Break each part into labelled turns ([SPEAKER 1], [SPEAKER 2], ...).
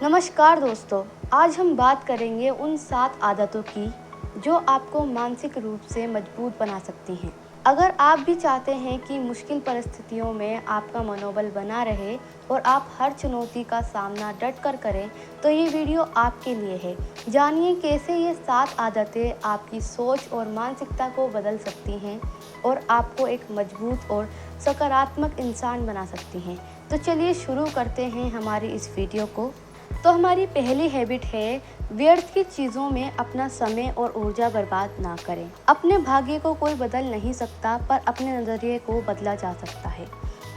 [SPEAKER 1] नमस्कार दोस्तों, आज हम बात करेंगे उन 7 आदतों की जो आपको मानसिक रूप से मजबूत बना सकती हैं। अगर आप भी चाहते हैं कि मुश्किल परिस्थितियों में आपका मनोबल बना रहे और आप हर चुनौती का सामना डट कर करें, तो ये वीडियो आपके लिए है। जानिए कैसे ये 7 आदतें आपकी सोच और मानसिकता को बदल सकती हैं और आपको एक मजबूत और सकारात्मक इंसान बना सकती हैं। तो चलिए शुरू करते हैं हमारी इस वीडियो को। तो हमारी पहली हैबिट है व्यर्थ की चीज़ों में अपना समय और ऊर्जा बर्बाद ना करें। अपने भाग्य को कोई बदल नहीं सकता, पर अपने नज़रिए को बदला जा सकता है।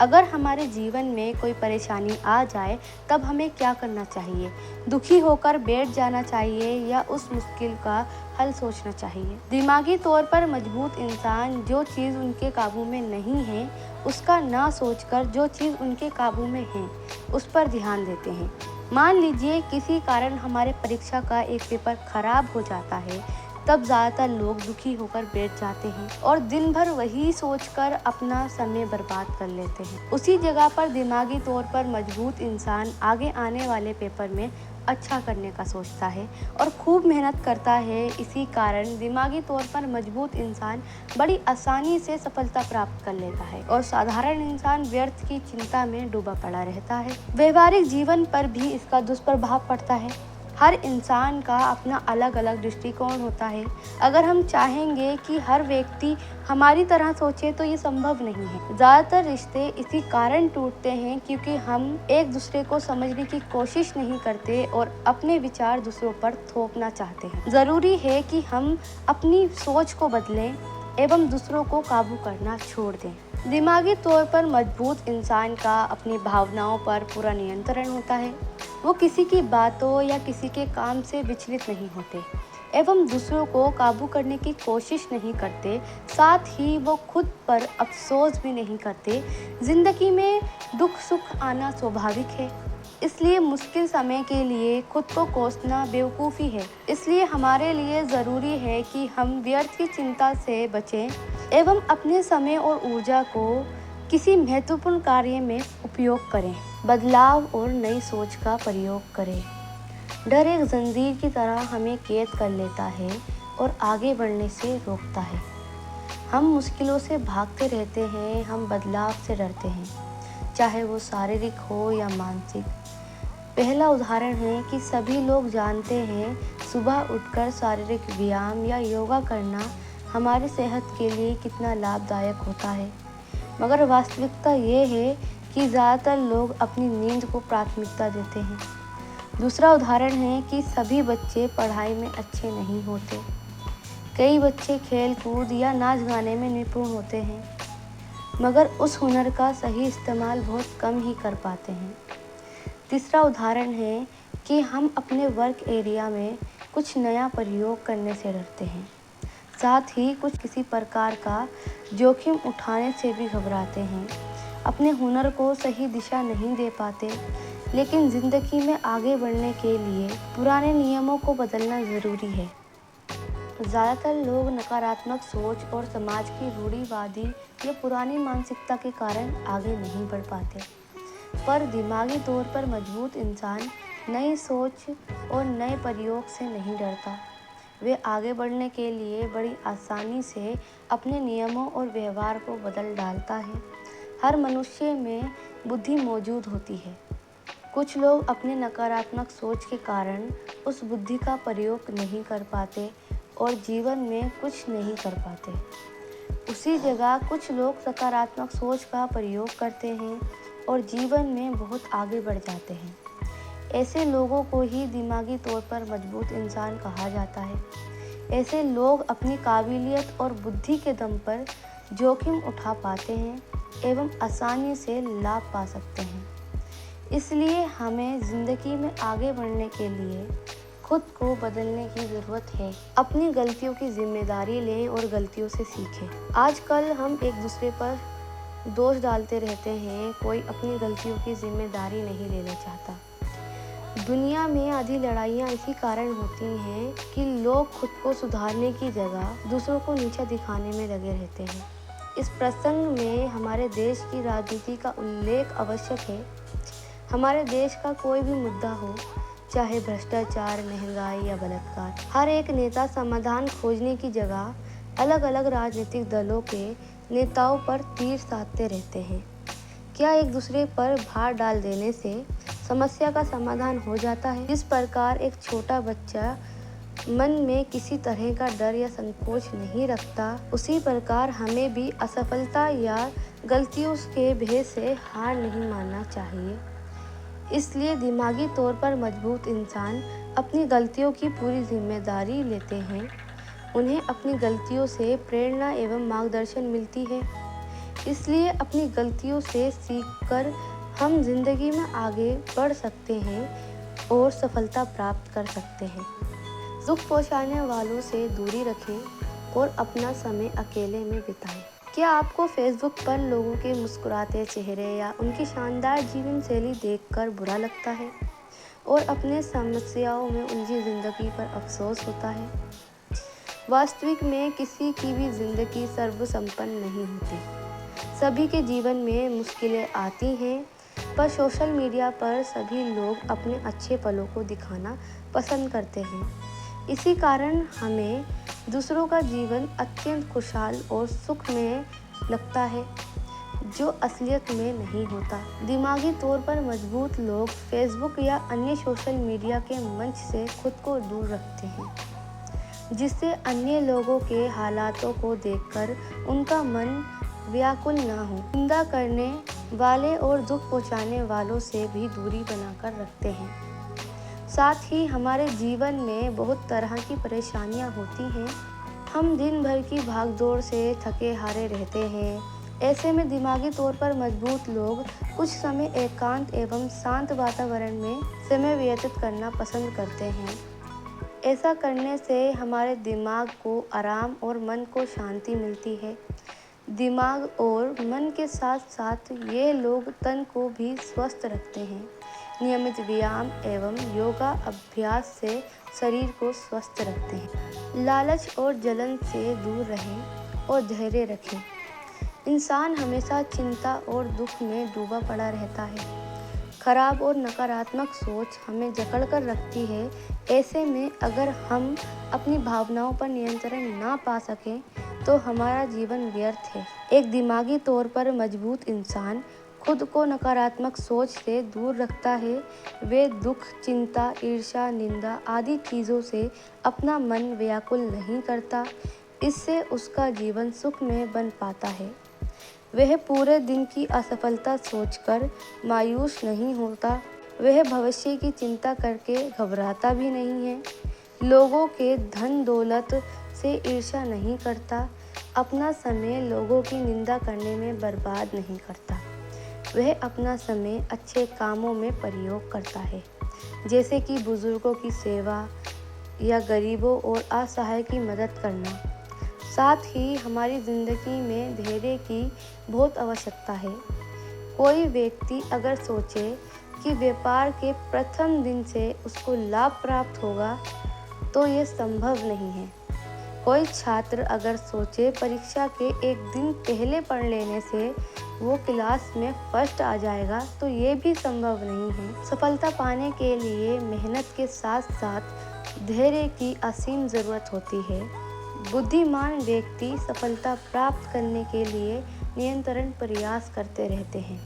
[SPEAKER 1] अगर हमारे जीवन में कोई परेशानी आ जाए, तब हमें क्या करना चाहिए? दुखी होकर बैठ जाना चाहिए या उस मुश्किल का हल सोचना चाहिए? दिमागी तौर पर मजबूत इंसान जो चीज़ उनके काबू में नहीं है, उसका ना सोचकर जो चीज़ उनके काबू में है, उस पर ध्यान देते हैं। मान लीजिए किसी कारण हमारे परीक्षा का एक पेपर खराब हो जाता है, तब ज़्यादातर लोग दुखी होकर बैठ जाते हैं और दिन भर वही सोचकर अपना समय बर्बाद कर लेते हैं। उसी जगह पर दिमागी तौर पर मजबूत इंसान आगे आने वाले पेपर में अच्छा करने का सोचता है और खूब मेहनत करता है। इसी कारण दिमागी तौर पर मजबूत इंसान बड़ी आसानी से सफलता प्राप्त कर लेता है और साधारण इंसान व्यर्थ की चिंता में डूबा पड़ा रहता है। व्यवहारिक जीवन पर भी इसका दुष्प्रभाव पड़ता है। हर इंसान का अपना अलग अलग दृष्टिकोण होता है। अगर हम चाहेंगे कि हर व्यक्ति हमारी तरह सोचे, तो ये संभव नहीं है। ज़्यादातर रिश्ते इसी कारण टूटते हैं क्योंकि हम एक दूसरे को समझने की कोशिश नहीं करते और अपने विचार दूसरों पर थोपना चाहते हैं। ज़रूरी है कि हम अपनी सोच को बदलें एवं दूसरों को काबू करना छोड़ दें। दिमागी तौर पर मजबूत इंसान का अपनी भावनाओं पर पूरा नियंत्रण होता है। वो किसी की बातों या किसी के काम से विचलित नहीं होते एवं दूसरों को काबू करने की कोशिश नहीं करते। साथ ही वो खुद पर अफसोस भी नहीं करते। जिंदगी में दुख सुख आना स्वाभाविक है, इसलिए मुश्किल समय के लिए खुद को कोसना बेवकूफ़ी है। इसलिए हमारे लिए ज़रूरी है कि हम व्यर्थ की चिंता से बचें एवं अपने समय और ऊर्जा को किसी महत्वपूर्ण कार्य में उपयोग करें। बदलाव और नई सोच का प्रयोग करें। डर एक जंजीर की तरह हमें कैद कर लेता है और आगे बढ़ने से रोकता है। हम मुश्किलों से भागते रहते हैं, हम बदलाव से डरते हैं, चाहे वो शारीरिक हो या मानसिक। पहला उदाहरण है कि सभी लोग जानते हैं सुबह उठकर शारीरिक व्यायाम या योगा करना हमारी सेहत के लिए कितना लाभदायक होता है, मगर वास्तविकता ये है कि ज़्यादातर लोग अपनी नींद को प्राथमिकता देते हैं। दूसरा उदाहरण है कि सभी बच्चे पढ़ाई में अच्छे नहीं होते। कई बच्चे खेल कूद या नाच गाने में निपुण होते हैं, मगर उस हुनर का सही इस्तेमाल बहुत कम ही कर पाते हैं। तीसरा उदाहरण है कि हम अपने वर्क एरिया में कुछ नया प्रयोग करने से डरते हैं, साथ ही कुछ किसी प्रकार का जोखिम उठाने से भी घबराते हैं। अपने हुनर को सही दिशा नहीं दे पाते, लेकिन ज़िंदगी में आगे बढ़ने के लिए पुराने नियमों को बदलना ज़रूरी है। ज़्यादातर लोग नकारात्मक सोच और समाज की रूढ़िवादी या पुरानी मानसिकता के कारण आगे नहीं बढ़ पाते, पर दिमागी तौर पर मजबूत इंसान नई सोच और नए प्रयोग से नहीं डरता। वे आगे बढ़ने के लिए बड़ी आसानी से अपने नियमों और व्यवहार को बदल डालता है। हर मनुष्य में बुद्धि मौजूद होती है। कुछ लोग अपने नकारात्मक सोच के कारण उस बुद्धि का प्रयोग नहीं कर पाते और जीवन में कुछ नहीं कर पाते। उसी जगह कुछ लोग सकारात्मक सोच का प्रयोग करते हैं और जीवन में बहुत आगे बढ़ जाते हैं। ऐसे लोगों को ही दिमागी तौर पर मजबूत इंसान कहा जाता है। ऐसे लोग अपनी काबिलियत और बुद्धि के दम पर जोखिम उठा पाते हैं एवं आसानी से लाभ पा सकते हैं। इसलिए हमें ज़िंदगी में आगे बढ़ने के लिए खुद को बदलने की ज़रूरत है। अपनी गलतियों की जिम्मेदारी लें और गलतियों से सीखें। आजकल हम एक दूसरे पर दोष डालते रहते हैं, कोई अपनी गलतियों की जिम्मेदारी नहीं लेना चाहता। दुनिया में आधी लड़ाइयाँ इसी कारण होती हैं कि लोग खुद को सुधारने की जगह दूसरों को नीचा दिखाने में लगे रहते हैं। इस प्रसंग में हमारे देश की राजनीति का उल्लेख आवश्यक है। हमारे देश का कोई भी मुद्दा हो, चाहे भ्रष्टाचार, महंगाई या बलात्कार। हर एक नेता समाधान खोजने की जगह अलग अलग राजनीतिक दलों के नेताओं पर तीर साधते रहते हैं। क्या एक दूसरे पर भार डाल देने से समस्या का समाधान हो जाता है? जिस प्रकार एक छोटा बच्चा मन में किसी तरह का डर या संकोच नहीं रखता, उसी प्रकार हमें भी असफलता या गलतियों के भय से हार नहीं मानना चाहिए। इसलिए दिमागी तौर पर मजबूत इंसान अपनी गलतियों की पूरी जिम्मेदारी लेते हैं। उन्हें अपनी गलतियों से प्रेरणा एवं मार्गदर्शन मिलती है। इसलिए अपनी गलतियों से सीखकर हम जिंदगी में आगे बढ़ सकते हैं और सफलता प्राप्त कर सकते हैं। दुख पहुंचाने वालों से दूरी रखें और अपना समय अकेले में बिताएं। क्या आपको फेसबुक पर लोगों के मुस्कुराते चेहरे या उनकी शानदार जीवन शैली देखकर बुरा लगता है और अपने समस्याओं में उनकी ज़िंदगी पर अफसोस होता है? वास्तविक में किसी की भी ज़िंदगी सर्वसंपन्न नहीं होती। सभी के जीवन में मुश्किलें आती हैं, पर सोशल मीडिया पर सभी लोग अपने अच्छे पलों को दिखाना पसंद करते हैं। इसी कारण हमें दूसरों का जीवन अत्यंत खुशहाल और सुखमय लगता है, जो असलियत में नहीं होता। दिमागी तौर पर मजबूत लोग फेसबुक या अन्य सोशल मीडिया के मंच से खुद को दूर रखते हैं, जिससे अन्य लोगों के हालातों को देखकर उनका मन व्याकुल ना हो। निंदा करने वाले और दुख पहुंचाने वालों से भी दूरी बनाकर रखते हैं। साथ ही हमारे जीवन में बहुत तरह की परेशानियां होती हैं। हम दिन भर की भागदौड़ से थके हारे रहते हैं। ऐसे में दिमागी तौर पर मजबूत लोग कुछ समय एकांत एवं शांत वातावरण में समय व्यतीत करना पसंद करते हैं। ऐसा करने से हमारे दिमाग को आराम और मन को शांति मिलती है। दिमाग और मन के साथ साथ ये लोग तन को भी स्वस्थ रखते हैं। नियमित व्यायाम एवं योगा अभ्यास से शरीर को स्वस्थ रखते हैं। लालच और जलन से दूर रहें और धैर्य रखें। इंसान हमेशा चिंता और दुख में डूबा पड़ा रहता है। खराब और नकारात्मक सोच हमें जकड़ कर रखती है। ऐसे में अगर हम अपनी भावनाओं पर नियंत्रण ना पा सकें तो हमारा जीवन व्यर्थ है। एक दिमागी तौर पर मजबूत इंसान खुद को नकारात्मक सोच से दूर रखता है। वे दुख, चिंता, ईर्ष्या, निंदा आदि चीज़ों से अपना मन व्याकुल नहीं करता। इससे उसका जीवन सुखमय बन पाता है। वह पूरे दिन की असफलता सोचकर मायूस नहीं होता। वह भविष्य की चिंता करके घबराता भी नहीं है। लोगों के धन दौलत से ईर्ष्या नहीं करता। अपना समय लोगों की निंदा करने में बर्बाद नहीं करता। वह अपना समय अच्छे कामों में प्रयोग करता है, जैसे कि बुजुर्गों की सेवा या गरीबों और असहाय की मदद करना। साथ ही हमारी ज़िंदगी में धैर्य की बहुत आवश्यकता है। कोई व्यक्ति अगर सोचे कि व्यापार के प्रथम दिन से उसको लाभ प्राप्त होगा, तो ये संभव नहीं है। कोई छात्र अगर सोचे परीक्षा के एक दिन पहले पढ़ लेने से वो क्लास में फर्स्ट आ जाएगा, तो ये भी संभव नहीं है। सफलता पाने के लिए मेहनत के साथ साथ धैर्य की असीम ज़रूरत होती है। बुद्धिमान व्यक्ति सफलता प्राप्त करने के लिए निरंतर प्रयास करते रहते हैं।